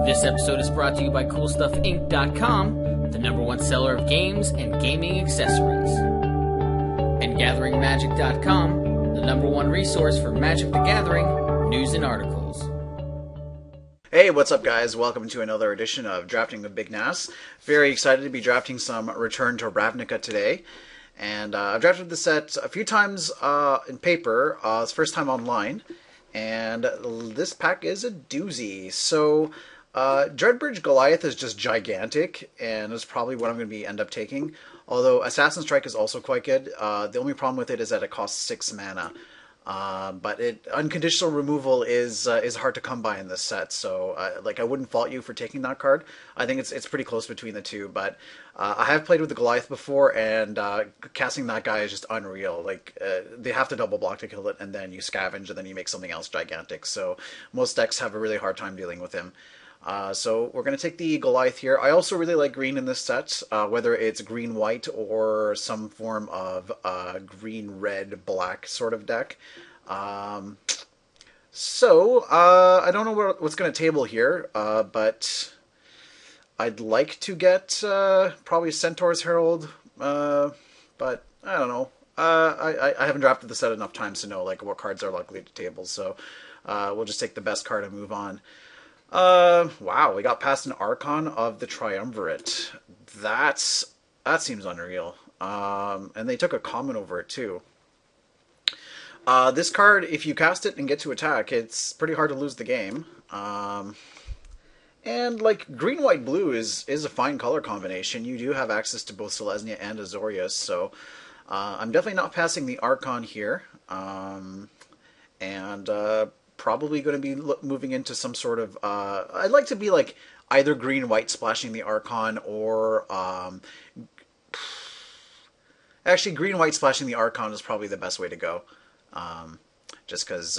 This episode is brought to you by CoolStuffInc.com, the #1 seller of games and gaming accessories. And GatheringMagic.com, the #1 resource for Magic the Gathering news and articles. Hey, what's up guys? Welcome to another edition of Drafting with Big Nass. Very excited to be drafting some Return to Ravnica today. And I've drafted the set a few times in paper. It's first time online. And this pack is a doozy. So, Dreadbridge Goliath is just gigantic, and is probably what I'm going to end up taking. Although Assassin Strike is also quite good. The only problem with it is that it costs 6 mana. But unconditional removal is hard to come by in this set, so I wouldn't fault you for taking that card. I think it's pretty close between the two, but I have played with the Goliath before, and casting that guy is just unreal. They have to double block to kill it, and then you scavenge, and then you make something else gigantic. So most decks have a really hard time dealing with him. So we're going to take the Goliath here. I also really like green in this set, whether it's green-white or some form of green-red-black sort of deck. I don't know what's going to table here, but I'd like to get probably Centaur's Herald, but I don't know. I haven't drafted the set enough times to know what cards are likely to table, so we'll just take the best card and move on. Wow, we got past an Archon of the Triumvirate. That seems unreal. And they took a common over it too. This card, if you cast it and get to attack, it's pretty hard to lose the game. And green, white, blue is a fine color combination. You do have access to both Selesnya and Azorius, so I'm definitely not passing the Archon here. Probably going to be moving into some sort of... I'd like to be either green-white splashing the Archon or... Actually, green-white splashing the Archon is probably the best way to go. Just because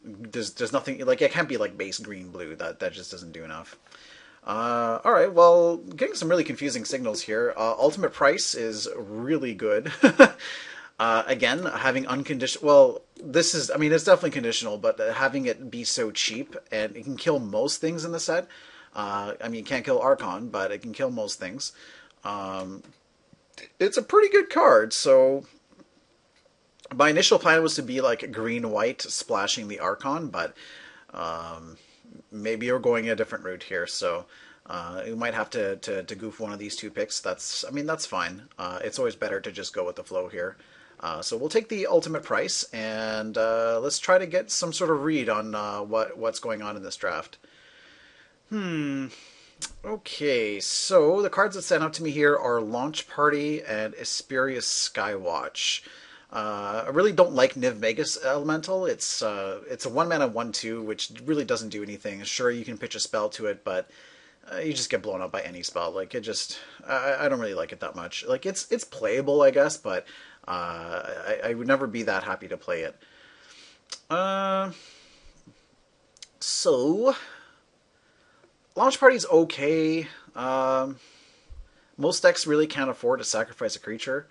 there's nothing... it can't be base green-blue. That just doesn't do enough. Alright, well, getting some really confusing signals here. Ultimate Price is really good. Again, having unconditional... Well, this is... I mean, it's definitely conditional, but having it be so cheap, and it can kill most things in the set. I mean, it can't kill Archon, but it can kill most things. It's a pretty good card, so... My initial plan was to be green-white splashing the Archon, but maybe you're going a different route here, so... you might have to goof one of these two picks. That's fine. It's always better to just go with the flow here. So we'll take the Ultimate Price, and let's try to get some sort of read on what's going on in this draft. Okay, so the cards that stand out to me here are Launch Party and Esperius Skywatch. I really don't like Niv Magus Elemental. It's a 1-mana 1/2, which really doesn't do anything. Sure, you can pitch a spell to it, but you just get blown up by any spell. I don't really like it that much. It's playable, I guess, but I would never be that happy to play it. So Launch Party's okay. Most decks really can't afford to sacrifice a creature.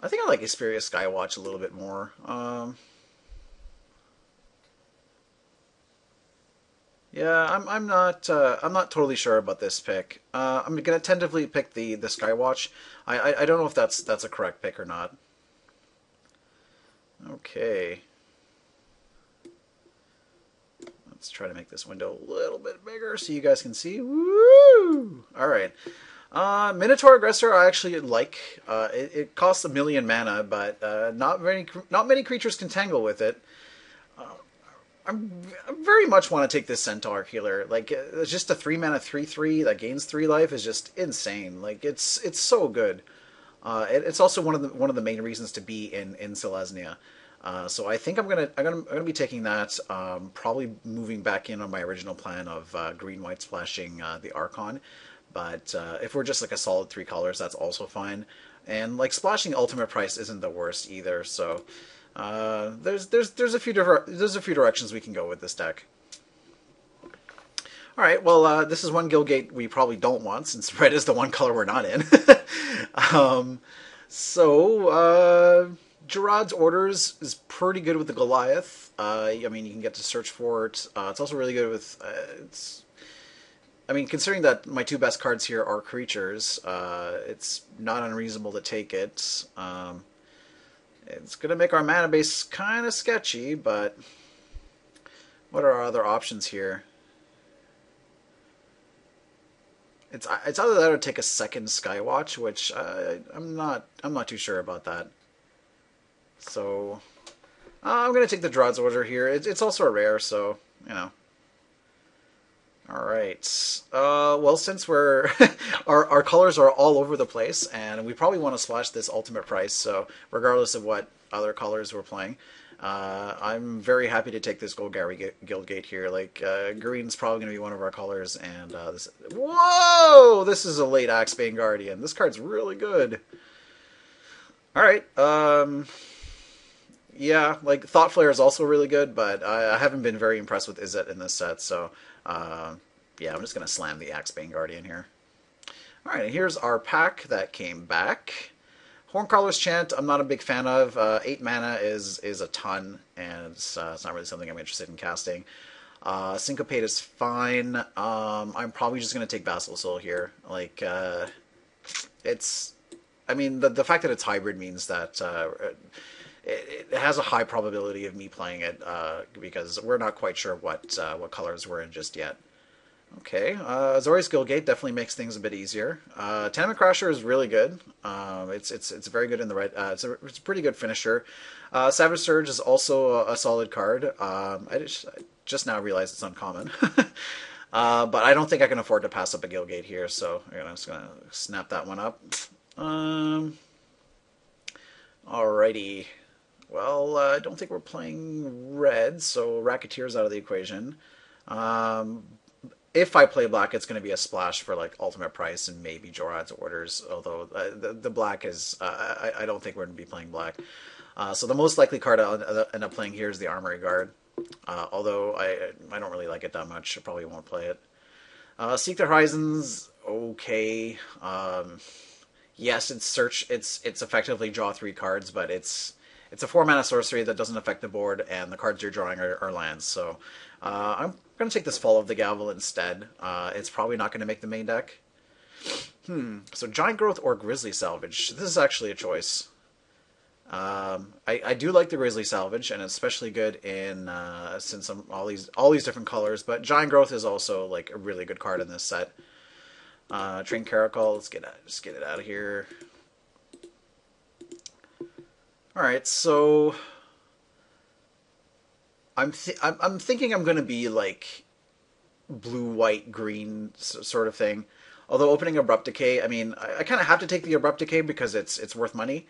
I think I like Esperius Skywatch a little bit more. Yeah, I'm not totally sure about this pick. I'm gonna tentatively pick the Skywatch. I don't know if that's a correct pick or not. Okay. Let's try to make this window a little bit bigger so you guys can see. Woo! All right. Minotaur Aggressor I actually like. It costs 1 million mana, but not many creatures can tangle with it. I very much want to take this Centaur Healer. Just a 3-mana 3/3 that gains 3 life is just insane. It's so good. It's also one of the main reasons to be in Selesnya. So I think I'm gonna be taking that. Probably moving back in on my original plan of green-white splashing the Archon. But if we're just a solid 3 colors, that's also fine. And splashing Ultimate Price isn't the worst either. So. There's a few directions we can go with this deck. All right, well, this is one Guildgate we probably don't want, since red is the one color we're not in. Gerard's Orders is pretty good with the Goliath. I mean, you can get to search for it. It's also really good with... I mean, considering that my two best cards here are creatures, it's not unreasonable to take it. It's going to make our mana base kind of sketchy, but what are our other options here? It's either that or take a second Skywatch, which I'm not too sure about that. So I'm going to take the Draw's Order here. It's also a rare, so you know. All right. Well, since we're our colors are all over the place, and we probably want to splash this ultimate price, so regardless of what other colors we're playing, I'm very happy to take this Golgari Guildgate here. Like, green's probably going to be one of our colors, and this. Whoa! This is a late Axebane Guardian. This card's really good. All right. Yeah, like Thought Flare is also really good, but I haven't been very impressed with Izzet in this set, so yeah, I'm just going to slam the Axebane Guardian here. Alright, and here's our pack that came back. Horncrawler's Chant, I'm not a big fan of. 8 mana is a ton, and it's not really something I'm interested in casting. Syncopate is fine. I'm probably just going to take Vassal Soul here. Like, it's... I mean, the fact that it's hybrid means that it has a high probability of me playing it, because we're not quite sure what colors we're in just yet. Okay, Azorius Guildgate definitely makes things a bit easier. Tenement Crasher is really good. It's very good in the red. It's a pretty good finisher. Savage Surge is also a solid card. I just now realized it's uncommon. But I don't think I can afford to pass up a Guildgate here, so I'm just gonna snap that one up. Alrighty. Well, I don't think we're playing red, so Racketeer's out of the equation. If I play black, it's going to be a splash for like ultimate price and maybe Jorad's Orders. Although the black is, I don't think we're going to be playing black. So the most likely card I'll end up playing here is the Armory Guard. Although I don't really like it that much, I probably won't play it. Seek the Horizons, okay. Yes, it's effectively draw 3 cards, but it's a 4-mana sorcery that doesn't affect the board, and the cards you're drawing are lands. So I'm going to take this Fall of the Gavel instead. It's probably not going to make the main deck. So Giant Growth or Grizzly Salvage. This is actually a choice. I do like the Grizzly Salvage, and it's especially good in since all these different colors. But Giant Growth is also like a really good card in this set. Train Caracol. Let's just get it out of here. All right, so I'm thinking I'm going to be like blue, white, green sort of thing. Although opening Abrupt Decay, I mean, I kind of have to take the Abrupt Decay because it's worth money.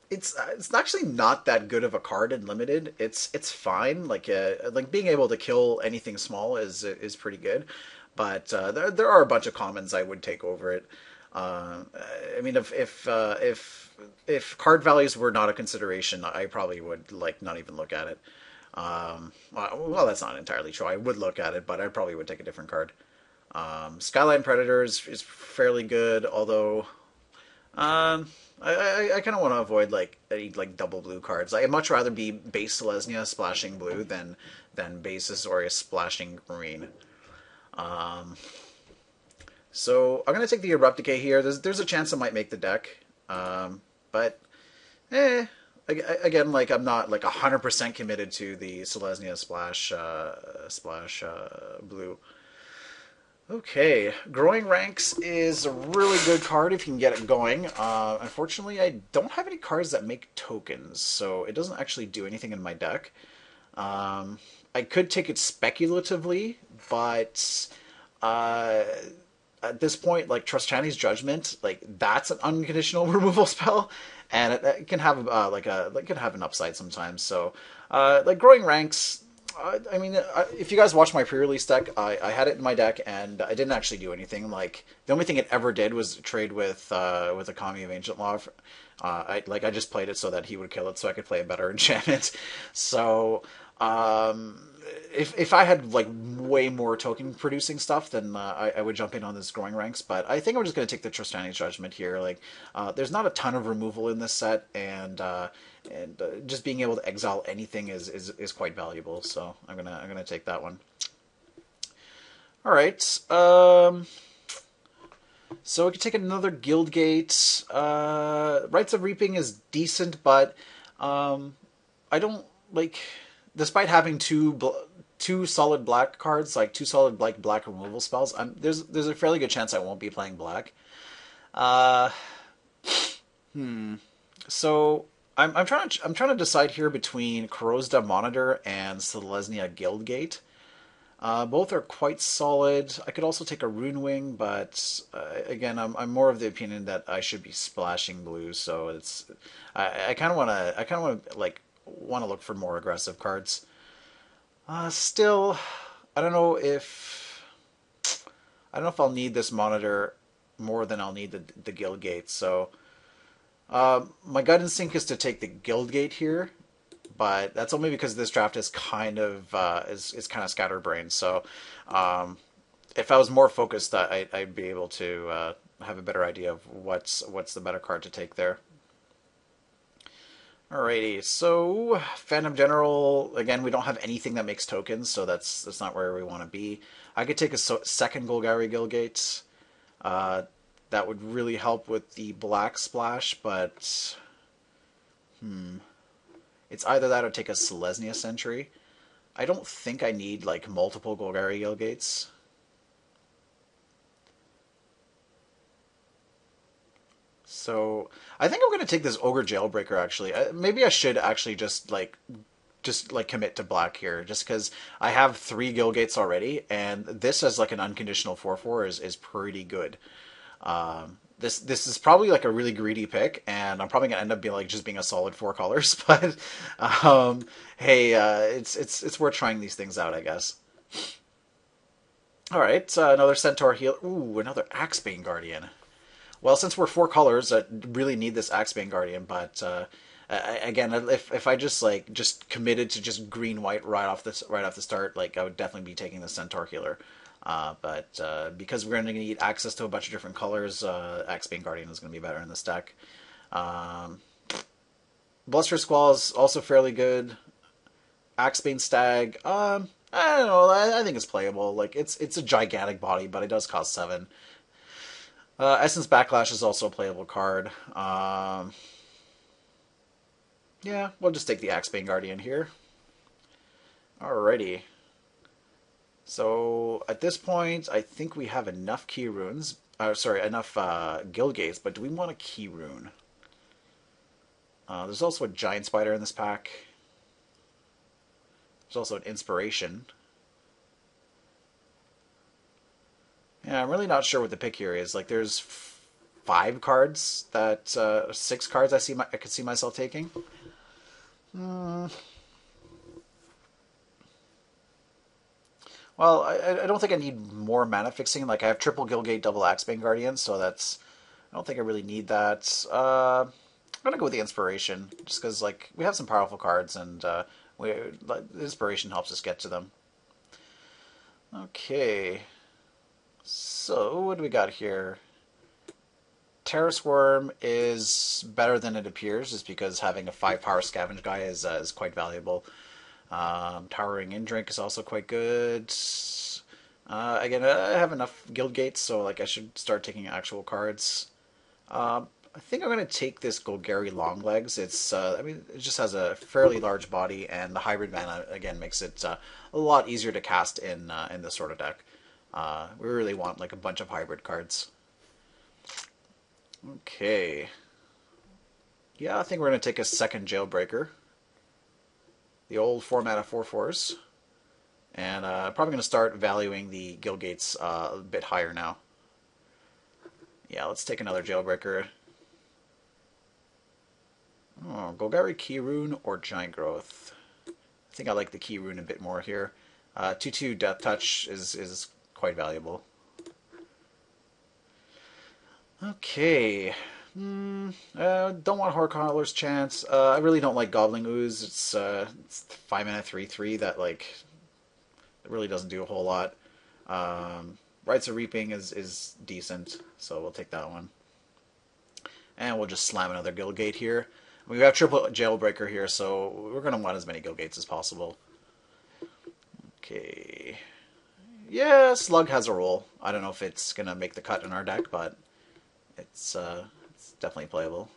It's actually not that good of a card in limited. It's fine. Like being able to kill anything small is pretty good. But there are a bunch of commons I would take over it. I mean, if card values were not a consideration, I probably would like not even look at it. Well, that's not entirely true. I would look at it, but I probably would take a different card. Skyline Predators is fairly good, although I kind of want to avoid like any like double blue cards. I'd much rather be base Selesnya splashing blue than base Azorius splashing green. So I'm going to take the Abrupt Decay here. There's a chance I might make the deck. But, again, like, I'm not, like, 100% committed to the Selesnya splash blue. Okay, Growing Ranks is a really good card if you can get it going. Unfortunately, I don't have any cards that make tokens, so it doesn't actually do anything in my deck. I could take it speculatively, but at this point, like Trostani's Judgment, like that's an unconditional removal spell, and it can have an upside sometimes. So, like Growing Ranks, I mean, if you guys watch my pre-release deck, I had it in my deck, and I didn't actually do anything. Like the only thing it ever did was trade with a Kami of Ancient Law. I just played it so that he would kill it, so I could play a better enchantment. So. If I had like way more token producing stuff, then I would jump in on this Growing Ranks. But I think I'm just going to take the Trostani's Judgment here. Like, there's not a ton of removal in this set, and just being able to exile anything is quite valuable. So I'm gonna take that one. All right. So we can take another Guildgate. Rites of Reaping is decent, but I don't like. Despite having two solid black cards, like two solid black removal spells, there's a fairly good chance I won't be playing black. Uh, so I'm trying to decide here between Corrosda Monitor and Selesnya Guildgate. Both are quite solid. I could also take a Rune Wing, but again, I'm more of the opinion that I should be splashing blue. So it's I kind of want to want to look for more aggressive cards. Still, I don't know if I'll need this monitor more than I'll need the Guildgate. So my gut instinct is to take the Guildgate here, but that's only because this draft is kind of is kind of scatterbrained. So if I was more focused, I'd be able to have a better idea of what's the better card to take there. Alrighty, so Phantom General, again, we don't have anything that makes tokens, so that's not where we want to be. I could take a second Golgari Guildgate. That would really help with the black splash, but it's either that or take a Selesnya Sentry. I don't think I need like multiple Golgari Guildgates. So I think I'm going to take this Ogre Jailbreaker, actually. Maybe I should actually just commit to black here, just because I have 3 Guildgates already, and this as like an unconditional 4/4 is pretty good. This is probably like a really greedy pick, and I'm probably gonna end up being just being a solid 4 colors. But hey, it's worth trying these things out, I guess. All right, another Centaur heal. Ooh, another Axebane Guardian. Well, since we're 4 colors, I really need this Axebane Guardian, but again, if I just committed to just green-white right off the start, like I would definitely be taking the Centaur healer. But because we're going to need access to a bunch of different colors, Axebane Guardian is going to be better in this deck. Bluster Squall is also fairly good. Axebane Stag, I don't know. I think it's playable. Like it's a gigantic body, but it does cost 7. Essence Backlash is also a playable card. Yeah, we'll just take the Axebane Guardian here. Alrighty. So at this point, I think we have enough key runes. Enough Guildgates, but do we want a key rune? There's also a Giant Spider in this pack. There's also an Inspiration. Yeah, I'm really not sure what the pick here is. Like, there's 5 cards that 6 cards I could see myself taking. Well, I don't think I need more mana fixing. Like, I have triple Guildgate, double Axebane Guardian, so that's... I don't think I really need that. I'm gonna go with the Inspiration, just because, like, we have some powerful cards, and the Inspiration helps us get to them. Okay. So, what do we got here? Terrace Worm is better than it appears, just because having a 5-power Scavenge guy is quite valuable. Towering Indrink is also quite good. Again, I have enough Guildgates, so like I should start taking actual cards. I think I'm going to take this Golgari Longlegs. It's I mean, it just has a fairly large body, and the hybrid mana again makes it a lot easier to cast in this sort of deck. We really want like a bunch of hybrid cards. Okay. Yeah, I think we're going to take a second Jailbreaker. The old 4-mana 4/4s. And probably going to start valuing the Guildgates a bit higher now. Yeah, let's take another Jailbreaker. Oh, Golgari Key Rune or Giant Growth. I think I like the Key Rune a bit more here. 2/2 Death Touch is quite valuable. Okay. Don't want Horrorcrawler's Chance. I really don't like Gobbling Ooze. It's 5-mana 3/3 that like it really doesn't do a whole lot. Rites of Reaping is decent, so we'll take that one. And we'll just slam another Guildgate here. We have triple Jailbreaker here, so we're going to want as many Guildgates as possible. Okay. Yeah, Slug has a role. I don't know if it's gonna make the cut in our deck, but it's definitely playable.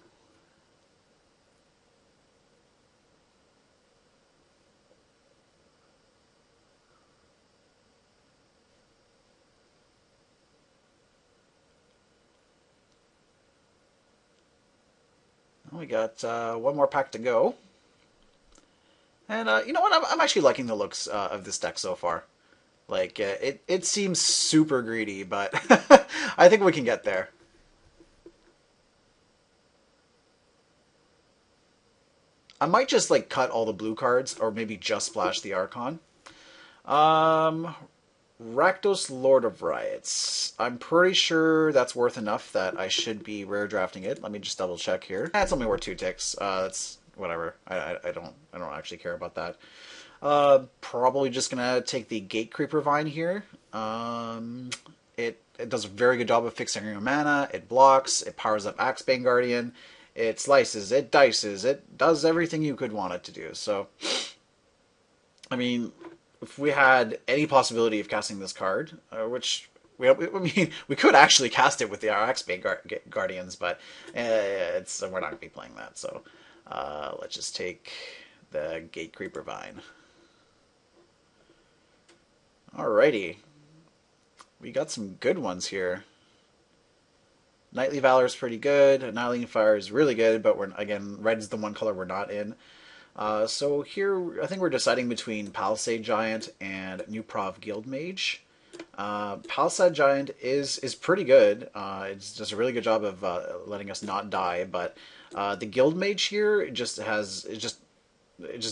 We got one more pack to go. And you know what? I'm actually liking the looks of this deck so far. Like, it seems super greedy, but I think we can get there. I might just, like, cut all the blue cards, or maybe just splash the Archon. Um, Rakdos, Lord of Riots. I'm pretty sure that's worth enough that I should be rare drafting it. Let me just double check here. That's only worth 2 ticks. That's whatever. I don't actually care about that. Probably just gonna take the Gate Creeper Vine here. It does a very good job of fixing your mana. It blocks. It powers up Axebane Guardian. It slices. It dices. It does everything you could want it to do. So, I mean, if we had any possibility of casting this card, which we could actually cast it with the Axebane Guardians, but we're not gonna be playing that. So, let's just take the Gate Creeper Vine. Alrighty. We got some good ones here. Knightly Valor is pretty good. Annihilating Fire is really good, but again, red is the one color we're not in. So here, I think we're deciding between Palisade Giant and New Prov Guild Mage. Palisade Giant is pretty good. It does a really good job of letting us not die, but the Guild Mage here it just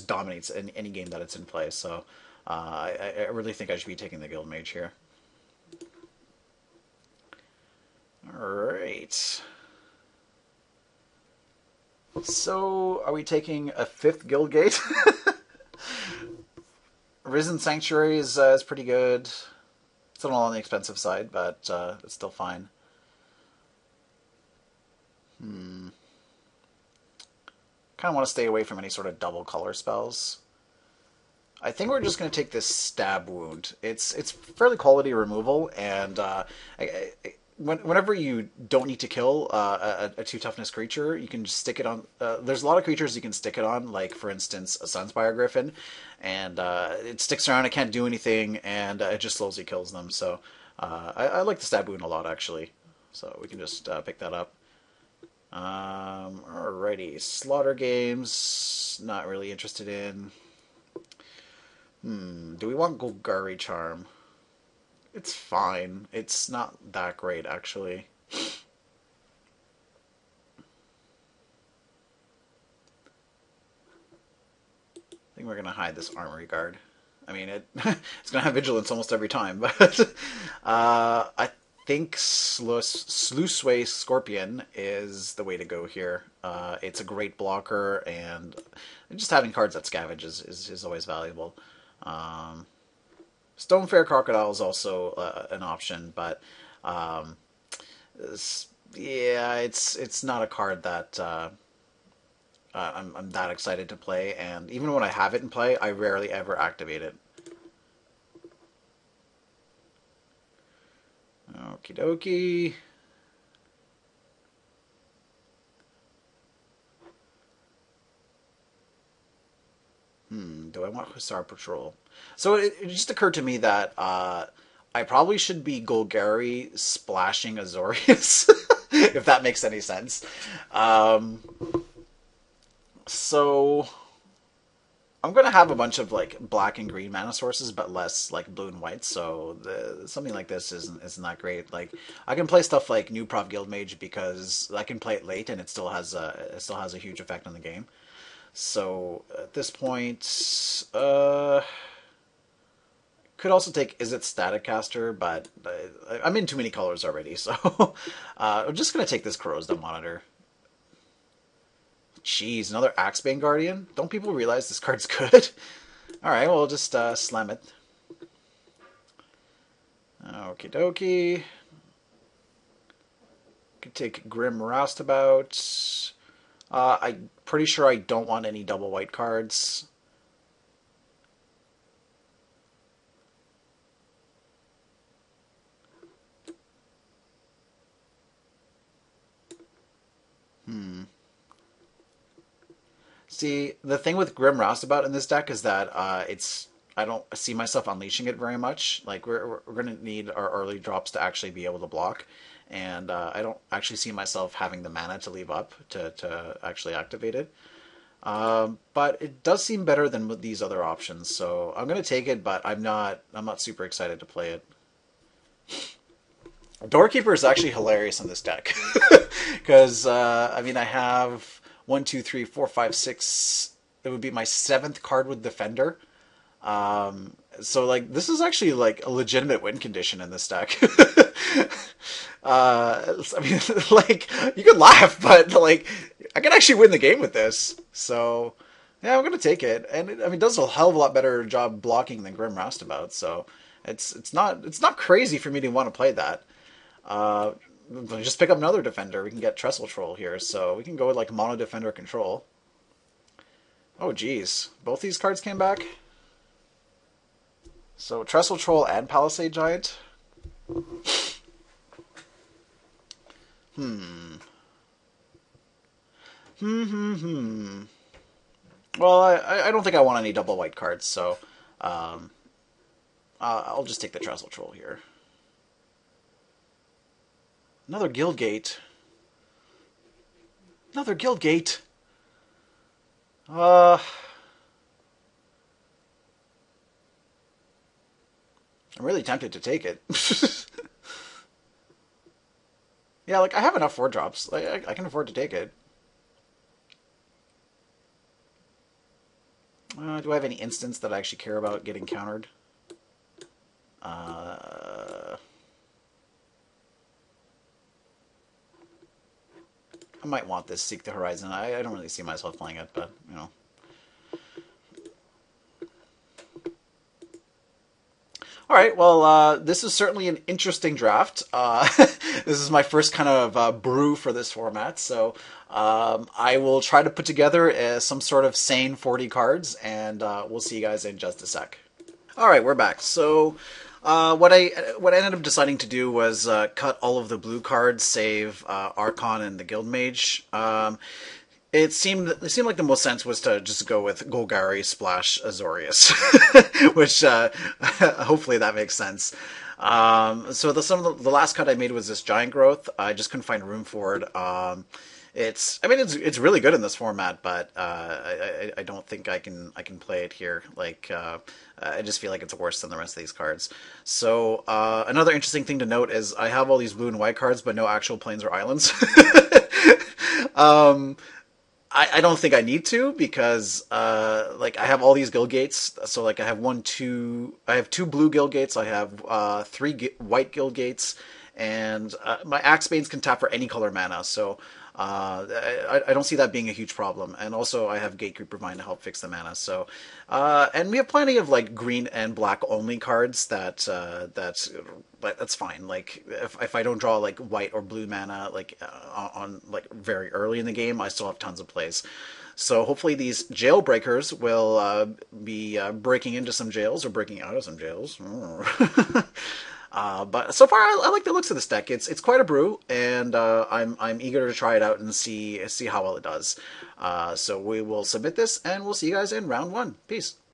dominates in any game that it's in play. So I really think I should be taking the Guild Mage here. Alright. So, are we taking a 5th Guild Gate? Risen Sanctuary is pretty good. It's a little on the expensive side, but it's still fine. Kind of want to stay away from any sort of double color spells. I think we're just going to take this Stab Wound. It's fairly quality removal, and whenever you don't need to kill a 2 toughness creature, you can just stick it on. There's a lot of creatures you can stick it on, like for instance a Sunspire Griffin, and it sticks around, it can't do anything, and it just slowly kills them. So I like the Stab Wound a lot actually. So we can just pick that up. Alrighty, Slaughter Games, not really interested in. Do we want Golgari Charm? It's fine. It's not that great, actually. I think we're going to hide this Armory Guard. I mean, it's going to have Vigilance almost every time, but I think Sluiceway Scorpion is the way to go here. It's a great blocker, and just having cards that scavenge is always valuable. Stonefair Crocodile is also an option, but yeah, it's not a card that I'm that excited to play, and even when I have it in play, I rarely ever activate it. Okie dokie. Do I want Hussar Patrol? So it just occurred to me that I probably should be Golgari splashing Azorius, if that makes any sense. So I'm going to have a bunch of like black and green mana sources, but less like blue and white. So something like this isn't that great. Like I can play stuff like New Prov Guild Mage because I can play it late and it still has a huge effect on the game. So at this point, could also take Is It Static Caster, but I'm in too many colors already, so I'm just gonna take this Corrosive Monitor. Jeez, another Axebane Guardian? Don't people realize this card's good? Alright, well, we'll just slam it. Okie dokie. Could take Grim Roustabout. I'm pretty sure I don't want any double white cards. See, the thing with Grim Roustabout in this deck is that I don't see myself unleashing it very much. Like we're going to need our early drops to actually be able to block, and I don't actually see myself having the mana to leave up to actually activate it. But it does seem better than with these other options, so I'm going to take it. But I'm not super excited to play it. Doorkeeper is actually hilarious in this deck because I mean I have 1, 2, 3, 4, 5, 6. It would be my 7th card with Defender. So like this is actually like a legitimate win condition in this deck. I mean, like you could laugh, but like I can actually win the game with this. So yeah, I'm gonna take it, and I mean, it does a hell of a lot better job blocking than Grim Roustabout. So it's not crazy for me to want to play that. Just pick up another defender. We can get Trestle Troll here, so we can go with like mono defender control. Oh geez, both these cards came back. So Trestle Troll and Palisade Giant. Well, I don't think I want any double white cards, so I'll just take the Trestle Troll here. Another Guild Gate. Another Guild Gate. I'm really tempted to take it. Yeah, like I have enough 4-drops. Like I can afford to take it. Do I have any instants that I actually care about getting countered? I might want this Seek the Horizon. I don't really see myself playing it, but, you know. All right, well, this is certainly an interesting draft. This is my first kind of brew for this format, so I will try to put together some sort of sane 40 cards, and we'll see you guys in just a sec. All right, we're back. So what I ended up deciding to do was cut all of the blue cards, save Archon and the Guildmage. It seemed like the most sense was to just go with Golgari splash Azorius, which hopefully that makes sense. So the last cut I made was this Giant Growth. I just couldn't find room for it. It's really good in this format, but I don't think I can play it here. Like I just feel like it's worse than the rest of these cards. So another interesting thing to note is I have all these blue and white cards, but no actual plains or islands. I don't think I need to because like I have all these guild gates. So like I have I have 2 blue guild gates. I have 3 white guild gates, and my Axebanes can tap for any color mana. So I don't see that being a huge problem. And also I have Gatekeeper Vine to help fix the mana. So and we have plenty of like green and black only cards that's fine. Like if I don't draw like white or blue mana like on like very early in the game, I still have tons of plays. So hopefully these jailbreakers will be breaking into some jails or breaking out of some jails. But so far, I like the looks of this deck. It's quite a brew, and I'm eager to try it out and see how well it does. So we will submit this, and we'll see you guys in round 1. Peace.